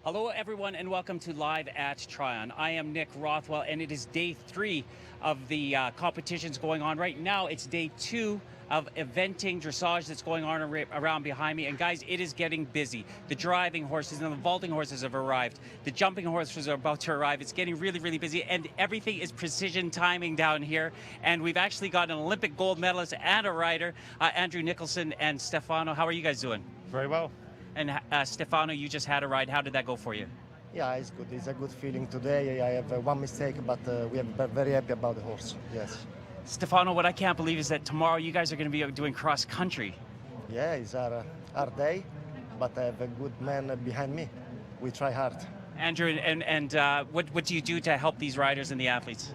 Hello everyone and welcome to Live at Tryon. I am Nick Rothwell and it is day 3 of the competitions going on right now. It's day 2 of eventing dressage that's going on around behind me. And guys, it is getting busy. The driving horses and the vaulting horses have arrived. The jumping horses are about to arrive. It's getting really, really busy and everything is precision timing down here. And we've actually got an Olympic gold medalist and a rider, Andrew Nicholson and Stefano. How are you guys doing? Very well. And Stefano, you just had a ride. How did that go for you? Yeah, it's good. It's a good feeling today. I have one mistake, but we are very happy about the horse. Yes. Stefano, what I can't believe is that tomorrow you guys are going to be doing cross country. Yeah, it's our day, but I have a good man behind me. We try hard. Andrew, and what do you do to help these riders and the athletes?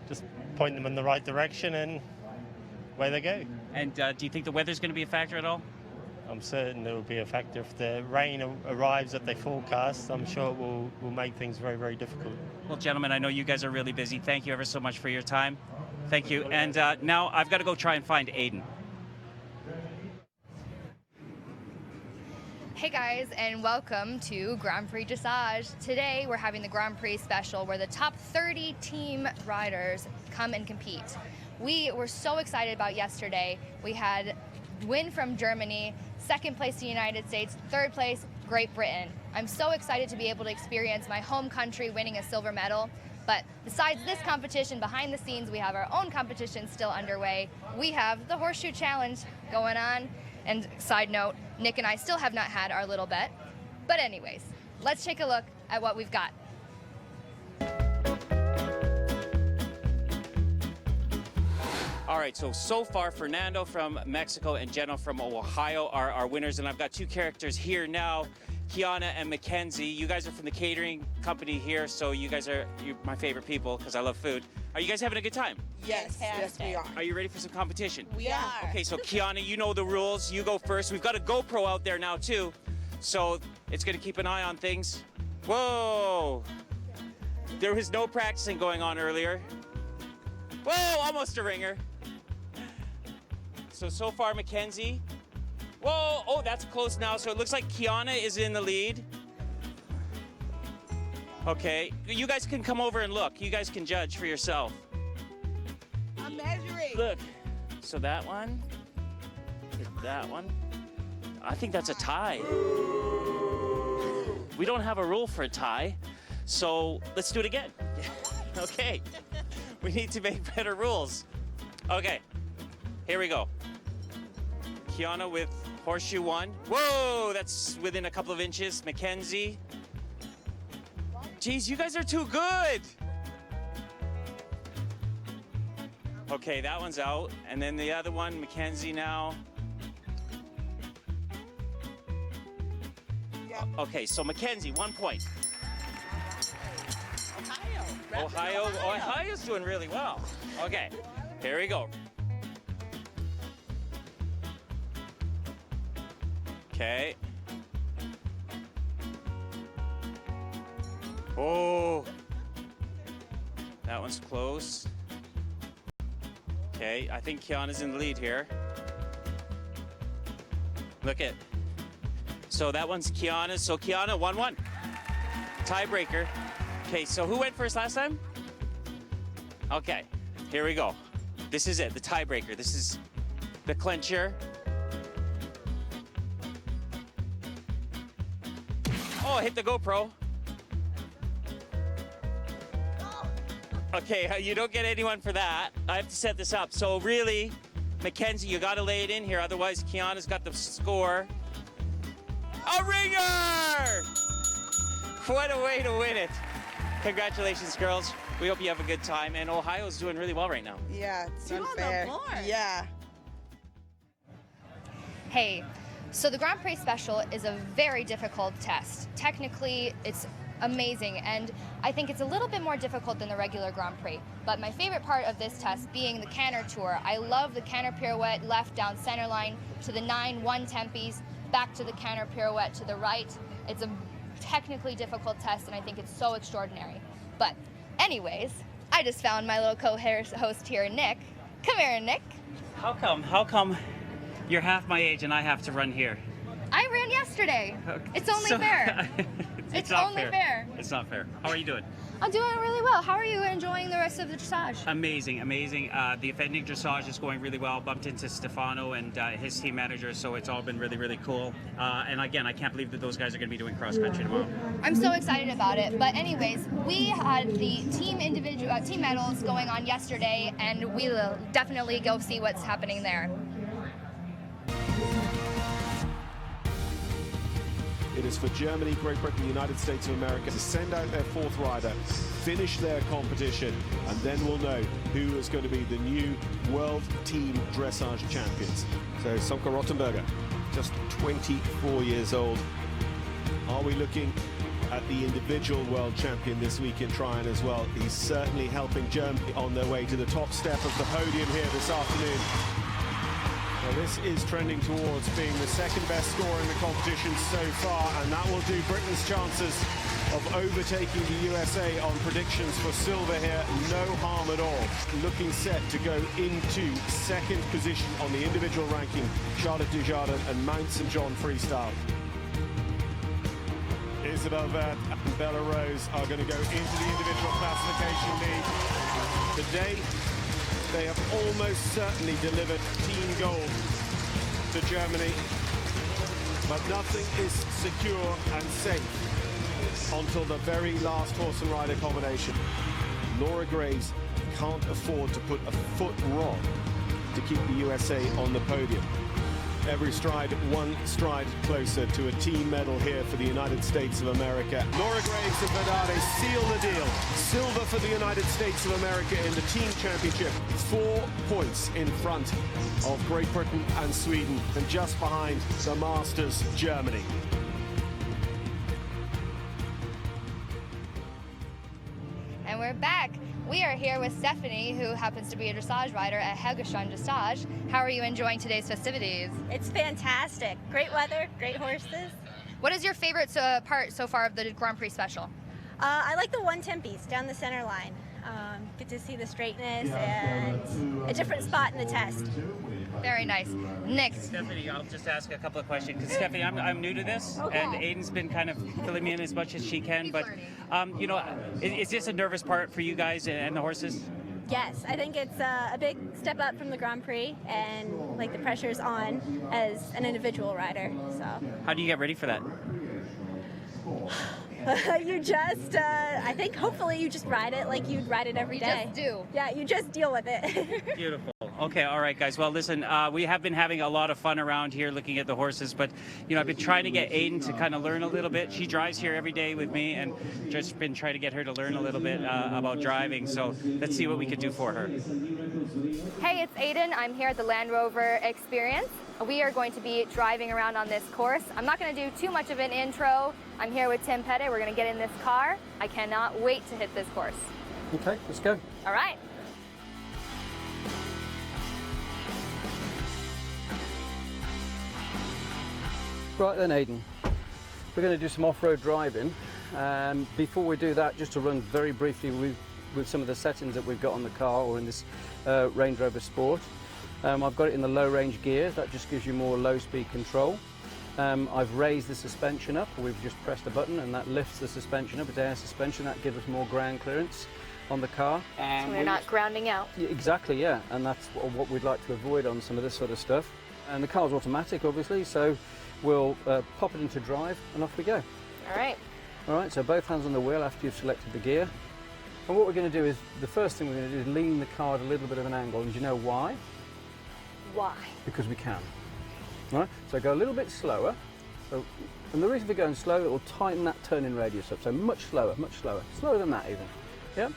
Just point them in the right direction and away they go. And do you think the weather's going to be a factor at all? I'm certain it will be a factor. If the rain arrives that they forecast, I'm sure it will make things very, very difficult. Well, gentlemen, I know you guys are really busy. Thank you ever so much for your time. Thank you. And now I've got to go try and find Ayden. Hey guys, and welcome to Grand Prix Dressage. Today we're having the Grand Prix special where the top 30 team riders come and compete. We were so excited about yesterday. We had win from Germany, second place the United States, third place Great Britain. I'm so excited to be able to experience my home country winning a silver medal. But besides this competition, behind the scenes, we have our own competition still underway. We have the Horseshoe Challenge going on. And side note, Nick and I still have not had our little bet. But anyways, let's take a look at what we've got. All right, so far, Fernando from Mexico and Jenna from Ohio are our winners. And I've got two characters here now, Kiana and Mackenzie. You guys are from the catering company here, so you're my favorite people because I love food. Are you guys having a good time? Yes, yes we are. Are you ready for some competition? We are. Okay, so Kiana, you know the rules. You go first. We've got a GoPro out there now too, so it's gonna keep an eye on things. Whoa! There was no practicing going on earlier. Whoa, almost a ringer. So far, Mackenzie. Whoa, oh, that's close now. So it looks like Kiana is in the lead. Okay, you guys can come over and look. You guys can judge for yourself. I'm measuring. Look, so that one, that one. I think that's a tie. We don't have a rule for a tie, so let's do it again. Okay, we need to make better rules. Okay, here we go. Kiana with Horseshoe 1. Whoa, that's within a couple of inches. Mackenzie. Geez, you guys are too good. Okay, that one's out. And then the other one, Mackenzie now. Yeah. Okay, so Mackenzie, 1 point. Ohio's doing really well. Okay, here we go. Okay. Oh, that one's close. Okay, I think Kiana's in the lead here. Look at. So that one's Kiana's. So Kiana, 1-1. Tiebreaker. Okay, so who went first last time? Okay, here we go. This is it, the tiebreaker. This is the clincher. Oh, I hit the GoPro. Okay, you don't get anyone for that. I have to set this up. So really, Mackenzie, you gotta lay it in here, otherwise Kiana's got the score. A ringer! What a way to win it. Congratulations, girls. We hope you have a good time. And Ohio's doing really well right now. Yeah, it's Two unfair. on the floor. Yeah. Hey, so the Grand Prix Special is a very difficult test. Technically, it's amazing, and I think it's a little bit more difficult than the regular Grand Prix. But my favorite part of this test being the canter tour. I love the canter pirouette left down center line to the 9-1 tempies, back to the canter pirouette to the right. It's a technically difficult test, and I think it's so extraordinary. But anyways, I just found my little co-host here, Nick. Come here, Nick. How come you're half my age and I have to run here? I ran yesterday. Okay. It's only fair. It's It's only fair. It's not fair. How are you doing? I'm doing really well. How are you enjoying the rest of the dressage? Amazing, amazing. The offending dressage is going really well. Bumped into Stefano and his team manager, so it's all been really, really cool. And again, I can't believe that those guys are going to be doing cross country tomorrow. I'm so excited about it. But anyways, we had the team medals going on yesterday, and we will definitely go see what's happening there. It is for Germany, Great Britain, the United States of America to send out their fourth rider, finish their competition, and then we'll know who is going to be the new World Team Dressage Champions. So Sonka Rottenberger, just 24 years old. Are we looking at the individual world champion this week in Tryon as well? He's certainly helping Germany on their way to the top step of the podium here this afternoon. Well, this is trending towards being the second best score in the competition so far, and that will do Britain's chances of overtaking the USA on predictions for silver here no harm at all. Looking set to go into second position on the individual ranking, Charlotte Dujardin and Mount St John freestyle. Isabel Vert and Bella Rose are going to go into the individual classification lead. Today, they have almost certainly delivered team gold to Germany, but nothing is secure and safe until the very last horse and rider combination. Laura Graves can't afford to put a foot wrong to keep the USA on the podium. Every stride, one stride closer to a team medal here for the United States of America. Laura Graves and Verdade seal the deal. Silver for the United States of America in the team championship. 4 points in front of Great Britain and Sweden, and just behind the Masters, Germany. And we're back. We are here with Stephanie, who happens to be a dressage rider at Helgestrand Dressage. How are you enjoying today's festivities? It's fantastic. Great weather, great horses. What is your favorite part so far of the Grand Prix special? I like the 110 piece down the center line. Get to see the straightness and a different spot in the test. Very nice. Nick. Stephanie, I'll just ask a couple of questions, because Stephanie, I'm new to this, Okay. and Ayden's been kind of filling me in as much as she can, but you know, is this a nervous part for you guys and the horses? Yes, I think it's a big step up from the Grand Prix, and like the pressure's on as an individual rider. So How do you get ready for that? you just, I think hopefully you just ride it like you'd ride it every day. Just do. Yeah, you just deal with it. Beautiful. Okay, all right, guys. Well, listen, we have been having a lot of fun around here looking at the horses, but, you know, I've been trying to get Ayden to kind of learn a little bit. She drives here every day with me, and just been trying to get her to learn a little bit about driving, so let's see what we could do for her. Hey, it's Ayden. I'm here at the Land Rover Experience. We are going to be driving around on this course. I'm not going to do too much of an intro. I'm here with Tim Pettit. We're going to get in this car. I cannot wait to hit this course. Okay, let's go. All right. Right then, Ayden, we're going to do some off-road driving. Before we do that, just to run very briefly with some of the settings that we've got on the car or in this Range Rover Sport. I've got it in the low range gear. That just gives you more low speed control. I've raised the suspension up. We've just pressed a button and that lifts the suspension up. It's air suspension. That gives us more ground clearance on the car. So we're not grounding out. Exactly, yeah. And that's what we'd like to avoid on some of this sort of stuff. And the car's automatic, obviously, so we'll pop it into drive and off we go. All right. All right, so both hands on the wheel after you've selected the gear. And what we're going to do is, the first thing we're going to do is lean the car at a little bit of an angle. And do you know why? Why? Because we can. All right, so go a little bit slower. So, and the reason for going slow, it will tighten that turning radius up. So much slower, slower than that even. Yeah.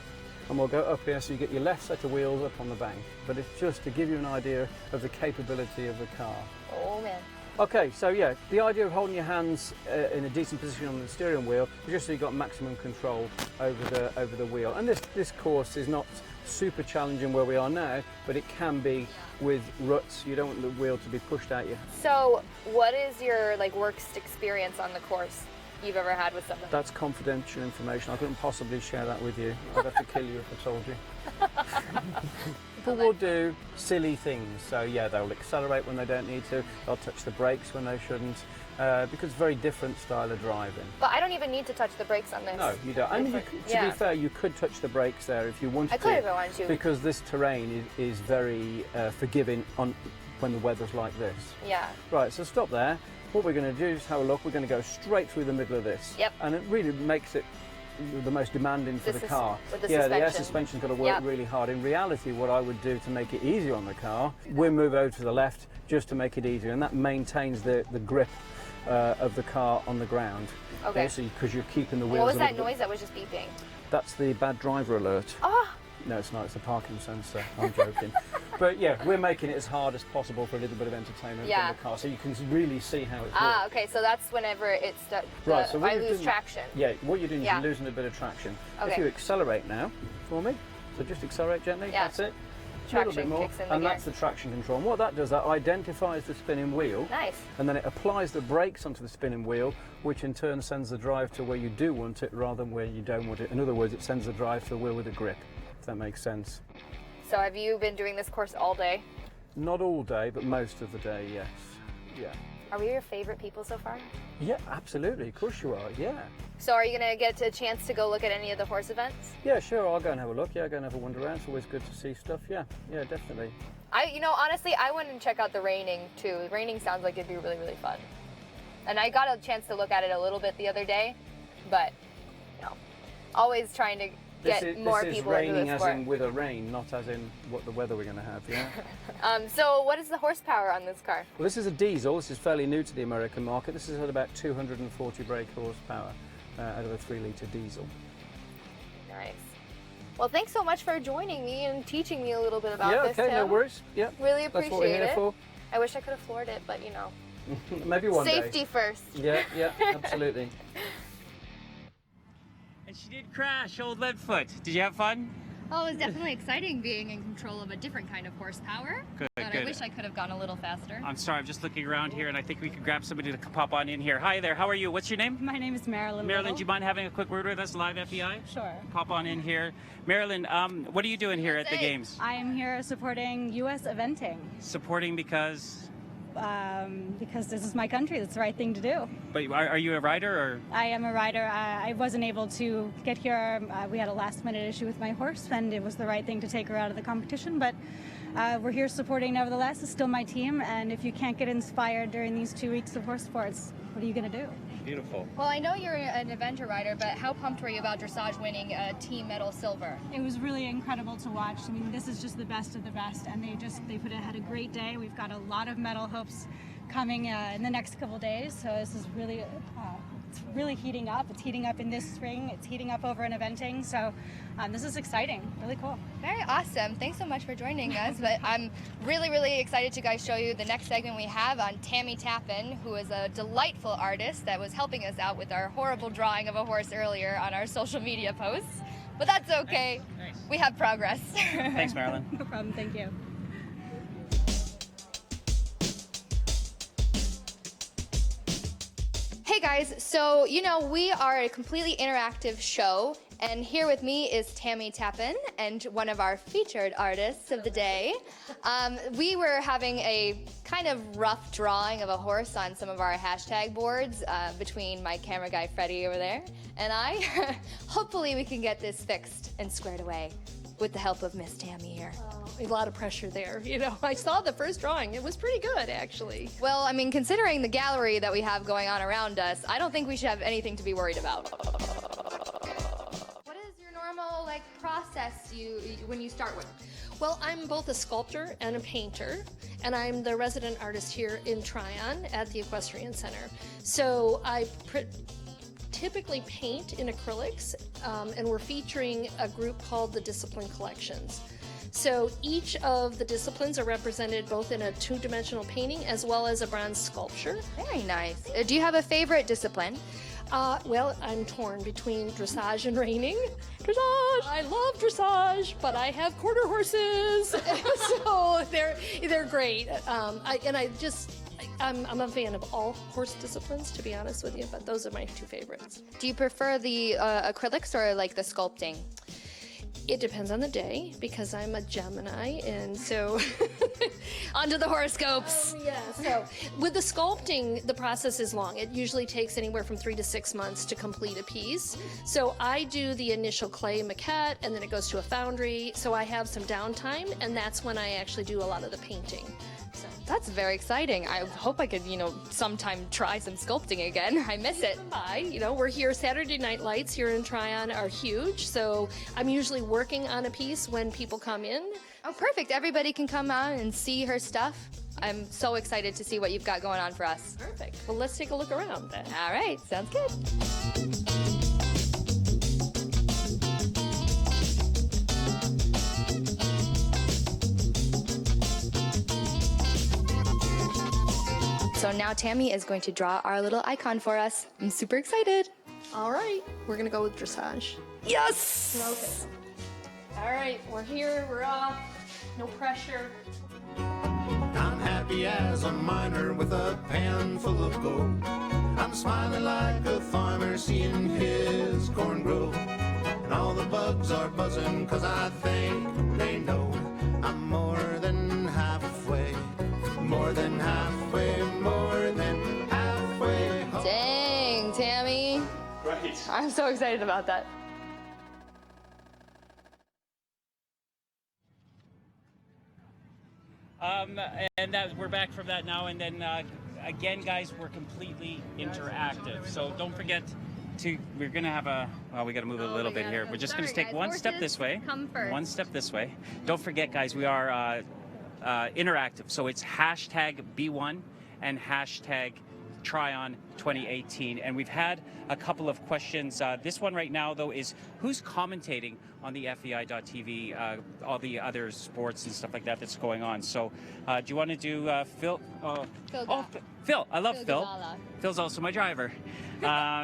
And we'll go up here so you get your left set of wheels up on the bank. But it's just to give you an idea of the capability of the car. Oh man. Okay, so yeah, the idea of holding your hands in a decent position on the steering wheel is just so you've got maximum control over the wheel. And this course is not super challenging where we are now, but it can be with ruts. You don't want the wheel to be pushed at you. So, what is your worst experience on the course you've ever had with someone? That's confidential information. I couldn't possibly share that with you. I'd have to kill you if I told you. People will do silly things. So yeah, they'll accelerate when they don't need to. They'll touch the brakes when they shouldn't. because it's a very different style of driving. But I don't even need to touch the brakes on this. No, you don't. I mean, to be fair, you could touch the brakes there if you wanted to. I could if I wanted to. Because this terrain is very forgiving when the weather's like this. Yeah. Right, so stop there. What we're going to do is have a look. We're going to go straight through the middle of this. Yep. And it really makes it the most demanding for the car. With the yeah, suspension. the air suspension's got to work really hard. In reality, what I would do to make it easier on the car, we'll move over to the left just to make it easier, and that maintains the grip of the car on the ground. Okay. So because you're keeping the wheels. What was that noise that was just beeping? That's the bad driver alert. Oh. No, it's not. It's a parking sensor. I'm joking. But yeah, we're making it as hard as possible for a little bit of entertainment in the car, so you can really see how it works. Okay, so that's whenever it's right. So I lose traction. Yeah, what you're doing is you're losing a bit of traction. Okay. If you accelerate now for me, so just accelerate gently. Yeah. That's it. A Traction little bit more, kicks in the and gear. that's the traction control. And what that does, that identifies the spinning wheel. Nice. And then it applies the brakes onto the spinning wheel, which in turn sends the drive to where you do want it rather than where you don't want it. In other words, it sends the drive to the wheel with a grip, if that makes sense. So have you been doing this course all day? Not all day, but most of the day, yes. Yeah. Are we your favorite people so far? Yeah, absolutely. Of course you are, yeah. So are you going to get a chance to go look at any of the horse events? Yeah, sure. I'll go and have a look. Yeah, go and have a wander around. It's always good to see stuff. Yeah, yeah, definitely. Honestly, I went and check out the Reining too. The Reining sounds like it'd be really, really fun. And I got a chance to look at it a little bit the other day, but, always trying to get more people into the sport. This is raining as in with a rain, not as in what the weather we're going to have, yeah? So what is the horsepower on this car? Well, this is a diesel. This is fairly new to the American market. This is at about 240 brake horsepower out of a 3-litre diesel. Nice. Well, thanks so much for joining me and teaching me a little bit about this, okay, Tim. no worries. Yeah, Really appreciate that's what we're here for. I wish I could have floored it, but Maybe one day. Safety first. Yeah, absolutely. And she did crash, old Leadfoot. Did you have fun? Oh, it was definitely exciting being in control of a different kind of horsepower. Good, But good. I wish I could have gone a little faster. I'm sorry, I'm just looking around here, and I think we could grab somebody to pop on in here. Hi there, how are you? What's your name? My name is Marilyn. Marilyn, do you mind having a quick word with us, live FEI? Sure. Pop on in here. Marilyn, what are you doing here at the games? I am here supporting U.S. eventing Supporting because this is my country. That's the right thing to do. But are you a rider or? I am a rider. I wasn't able to get here. We had a last-minute issue with my horse, and it was the right thing to take her out of the competition. But we're here supporting nevertheless. It's still my team, and if you can't get inspired during these 2 weeks of horse sports, what are you going to do? Beautiful. Well, I know you're an eventer rider, but how pumped were you about Dressage winning team medal silver? It was really incredible to watch. I mean, this is just the best of the best, and they had a great day. We've got a lot of medal hopes coming in the next couple days, so this is really it's really heating up. It's heating up in this spring. It's heating up over in eventing, so this is exciting. Really cool. Very awesome. Thanks so much for joining us. But I'm really, really excited to guys show you the next segment we have on Tammy Tappan, who is a delightful artist that was helping us out with our horrible drawing of a horse earlier on our social media posts. But that's okay. Nice. We have progress. Thanks, Marilyn. No problem. Thank you. Hey guys, so we are a completely interactive show, and here with me is Tammy Tappan and one of our featured artists of the day. We were having a kind of rough drawing of a horse on some of our hashtag boards between my camera guy Freddie over there and I. Hopefully we can get this fixed and squared away with the help of Miss Tammy here. A lot of pressure there. I saw the first drawing. It was pretty good, actually. Well, I mean, considering the gallery that we have going on around us, I don't think we should have anything to be worried about. What is your normal, process when you start with? Well, I'm both a sculptor and a painter, and I'm the resident artist here in Tryon at the Equestrian Center. So I typically paint in acrylics, and we're featuring a group called the Discipline Collections. So each of the disciplines are represented both in a two-dimensional painting as well as a bronze sculpture. Very nice. Do you have a favorite discipline? Well, I'm torn between dressage and reining. Dressage! I love dressage, but I have quarter horses, so they're great. I'm a fan of all horse disciplines, to be honest with you, but those are my two favorites. Do you prefer the acrylics or the sculpting? It depends on the day, because I'm a Gemini, and so onto the horoscopes. Yeah. So with the sculpting, the process is long. It usually takes anywhere from 3 to 6 months to complete a piece. So I do the initial clay maquette, and then it goes to a foundry. So I have some downtime, and that's when I actually do a lot of the painting. So That's very exciting. I hope I could, sometime try some sculpting again. I miss it. We're here. Saturday night lights here in Tryon are huge. So I'm usually working on a piece when people come in. Oh, perfect. Everybody can come out and see her stuff. I'm so excited to see what you've got going on for us. Perfect. Well, let's take a look around then. All right. Sounds good. So now Tammy is going to draw our little icon for us. I'm super excited. All right. We're going to go with dressage. Yes! Okay. All right. We're here. We're off. No pressure. I'm happy as a miner with a pan full of gold. I'm smiling like a farmer seeing his corn grow. And all the bugs are buzzing 'cause I think they know I'm more than halfway, more than halfway, more than halfway home. Dang, Tammy. Right. I'm so excited about that. And we're back from that now, and then again, guys, we're completely interactive. So don't forget we're gonna have we gotta move a little bit here. We're just gonna take one step this way. Come first. One step this way. Don't forget, guys, we are interactive. So it's hashtag B1 and hashtag Tryon 2018, and we've had a couple of questions. This one right now, though, is who's commentating on the FEI.TV, all the other sports and stuff like that that's going on. So do you want to do Phil? Phil. I love Phil. Gabala. Phil's also my driver.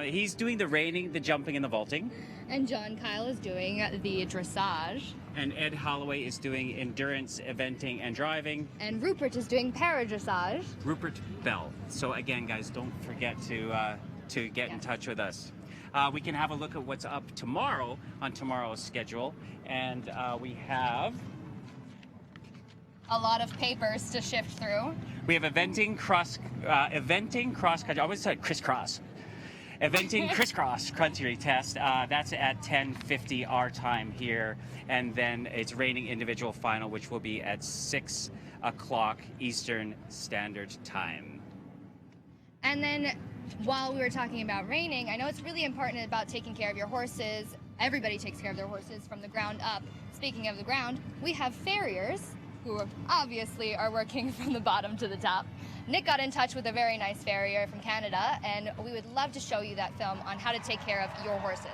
He's doing the reining, the jumping, and the vaulting. And John Kyle is doing the dressage. And Ed Holloway is doing endurance, eventing, and driving. And Rupert is doing para-dressage. Rupert Bell. So again, guys, don't forget to get in touch with us. We can have a look at what's up tomorrow on tomorrow's schedule, and we have A lot of papers to shift through. we have eventing cross country. I always said crisscross. Eventing crisscross country test. That's at 10:50 our time here, and then it's reining individual final, which will be at 6 o'clock Eastern Standard Time. And then while we were talking about reining, I know it's really important about taking care of your horses. Everybody takes care of their horses from the ground up. Speaking of the ground, we have farriers who obviously are working from the bottom to the top. Nick got in touch with a very nice farrier from Canada, and we would love to show you that film on how to take care of your horses.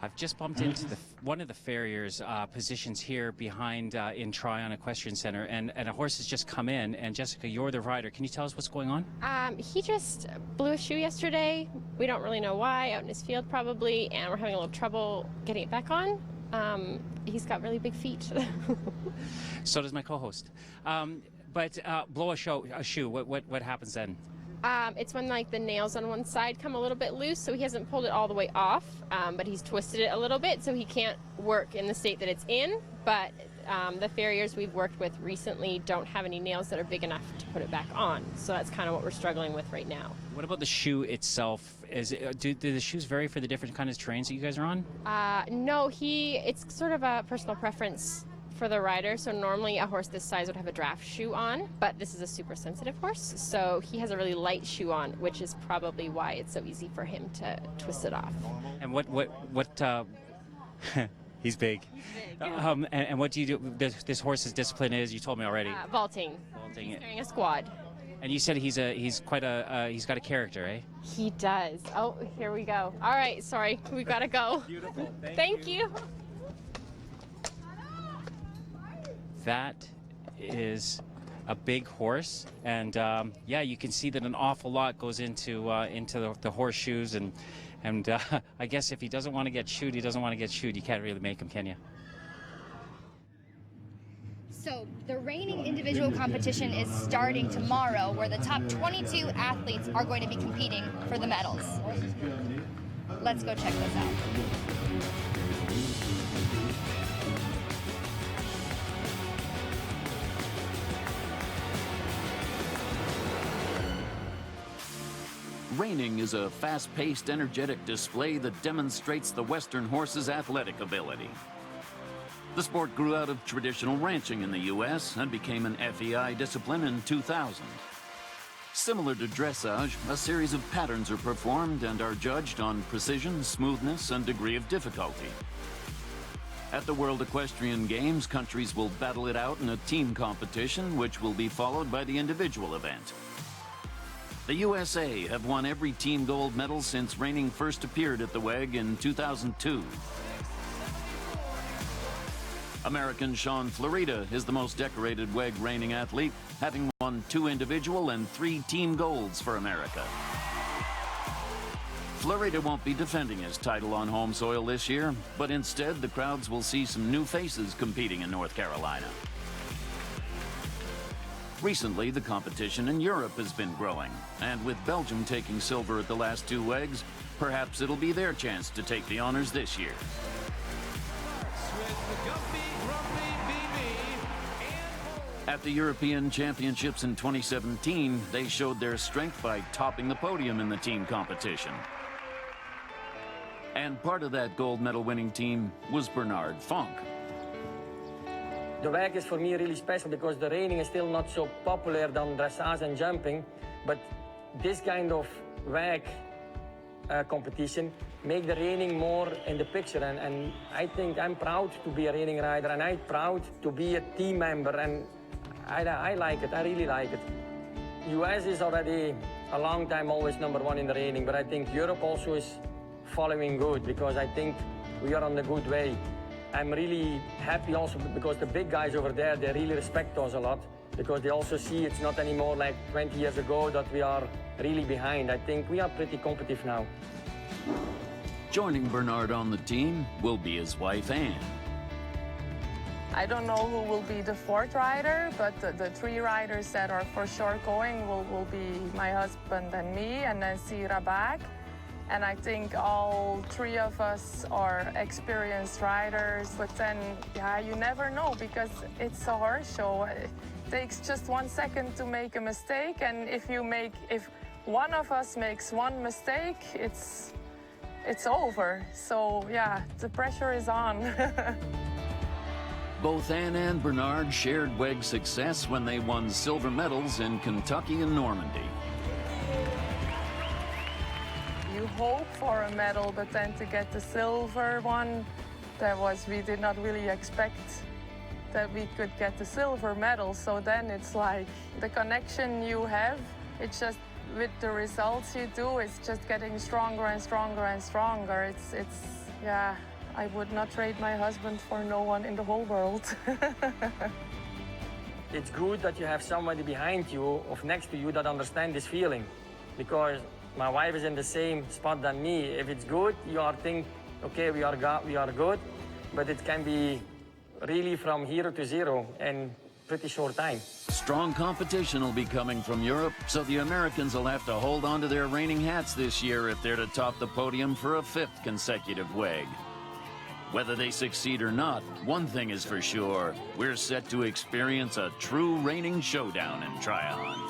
I've just bumped into one of the farriers' positions here behind in Tryon Equestrian Center, and a horse has just come in. And Jessica, you're the rider. Can you tell us what's going on? He just blew a shoe yesterday. We don't really know why, out in his field probably, and we're having a little trouble getting it back on. He's got really big feet. So does my co-host. But blow a shoe. What happens then? It's when the nails on one side come a little bit loose, so he hasn't pulled it all the way off, but he's twisted it a little bit, so he can't work in the state that it's in. But the farriers we've worked with recently don't have any nails that are big enough to put it back on, so that's kind of what we're struggling with right now. What about the shoe itself? Do the shoes vary for the different kinds of terrains that you guys are on? No, it's sort of a personal preference for the rider. So normally a horse this size would have a draft shoe on, but this is a super sensitive horse, so he has a really light shoe on, which is probably why it's so easy for him to twist it off. And what he's big. And what do you do? This horse's discipline is, you told me already. Vaulting. He's carrying a squad. And you said he's got a character, eh? He does. Oh, here we go. All right, sorry, we've got to go. Beautiful. Thank you. That is a big horse, and you can see that an awful lot goes into the horseshoes, and I guess if he doesn't want to get shoed, he doesn't want to get shoed. You can't really make him, can you? So the reining individual competition is starting tomorrow, where the top 22 athletes are going to be competing for the medals. Let's go check this out. Reining is a fast-paced, energetic display that demonstrates the Western horse's athletic ability. The sport grew out of traditional ranching in the U.S. and became an FEI discipline in 2000. Similar to dressage, a series of patterns are performed and are judged on precision, smoothness, and degree of difficulty. At the World Equestrian Games, countries will battle it out in a team competition, which will be followed by the individual event. The USA have won every team gold medal since Reining first appeared at the WEG in 2002. American Sean Florida is the most decorated WEG Reining athlete, having won 2 individual and 3 team golds for America. Florida won't be defending his title on home soil this year, but instead the crowds will see some new faces competing in North Carolina. Recently, the competition in Europe has been growing, and with Belgium taking silver at the last 2 WEGs, perhaps it'll be their chance to take the honors this year. At the European Championships in 2017, they showed their strength by topping the podium in the team competition. And part of that gold medal winning team was Bernard Funk. The WEG is for me really special because the reining is still not so popular than dressage and jumping, but this kind of WEG competition make the reining more in the picture, and I think I'm proud to be a reining rider, and I'm proud to be a team member, and I like it, I really like it. US is already a long time always #1 in the reining, but I think Europe also is following good because I think we are on the good way. I'm really happy also because the big guys over there, they really respect us a lot because they also see it's not anymore like 20 years ago that we are really behind. I think we are pretty competitive now. Joining Bernard on the team will be his wife, Anne. I don't know who will be the 4th rider, but the 3 riders that are for sure going will be my husband and me, and then Sira back. And I think all 3 of us are experienced riders, but then, yeah, you never know because it's a horse show. It takes just 1 second to make a mistake, and if one of us makes 1 mistake, it's over. So, yeah, the pressure is on. Both Anne and Bernard shared WEG success when they won silver medals in Kentucky and Normandy. You hope for a medal, but then to get the silver one, we did not really expect that we could get the silver medal. So then it's like the connection you have, it's just with the results you do, it's just getting stronger and stronger and stronger. Yeah, I would not trade my husband for no one in the whole world. It's good that you have somebody behind you or next to you that understands this feeling because my wife is in the same spot than me. If it's good, you are think, okay, we are good, but it can be really from 0 to 0 in pretty short time. Strong competition will be coming from Europe, so the Americans will have to hold on to their reigning hats this year if they're to top the podium for a 5th consecutive WEG. Whether they succeed or not, one thing is for sure, we're set to experience a true reigning showdown in Tryon.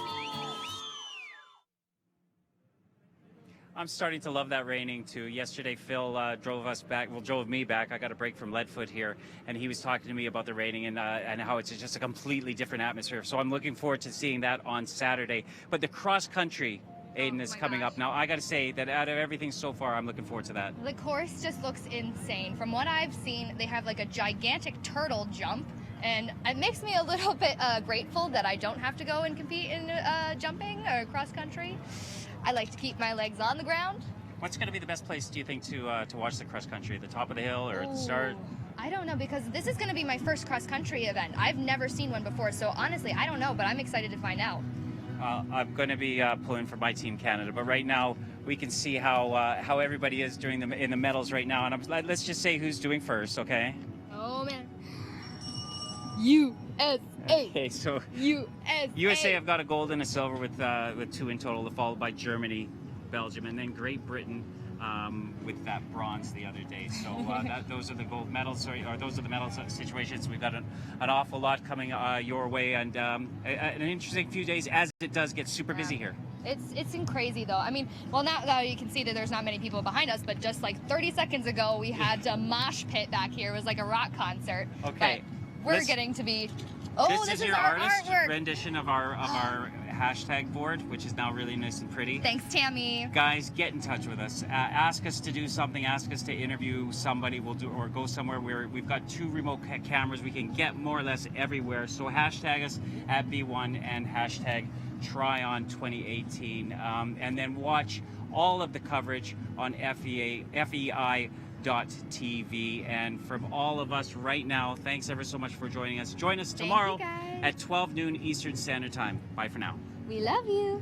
I'm starting to love that Reining too. Yesterday, Phil drove me back. I got a break from Leadfoot here, and he was talking to me about the Reining and how it's just a completely different atmosphere. So I'm looking forward to seeing that on Saturday. But the cross country, Ayden, is coming up. Now, I got to say that out of everything so far, I'm looking forward to that. The course just looks insane. From what I've seen, they have like a gigantic turtle jump, and it makes me a little bit grateful that I don't have to go and compete in jumping or cross country. I like to keep my legs on the ground. What's going to be the best place, do you think, to watch the cross country? The top of the hill or at the start? I don't know, because this is going to be my first cross country event. I've never seen one before, so honestly, I don't know, but I'm excited to find out. I'm going to be pulling for my Team Canada, but right now we can see how everybody is doing in the medals right now, and let's just say who's doing first, okay? Oh man, USA. Okay, so USA have got a gold and a silver with 2 in total, followed by Germany, Belgium, and then Great Britain with that bronze the other day. So those are the gold medals, or those are the medal situations. We've got an awful lot coming your way, and an interesting few days as it does get super busy here. It's crazy though. I mean, well, now you can see that there's not many people behind us, but just like 30 seconds ago, we had a mosh pit back here. It was like a rock concert. Okay. But we're getting to be. Oh, this is your our artist artwork. rendition of our hashtag board, which is now really nice and pretty. Thanks, Tammy. Guys, get in touch with us. Ask us to do something. Ask us to interview somebody. We'll do, or go somewhere where we've got 2 remote cameras. We can get more or less everywhere. So hashtag us at B1 and hashtag Tryon 2018, and then watch all of the coverage on FEI.TV. And from all of us right now, thanks ever so much for joining us. Join us tomorrow at 12 noon Eastern Standard Time. Bye for now. We love you.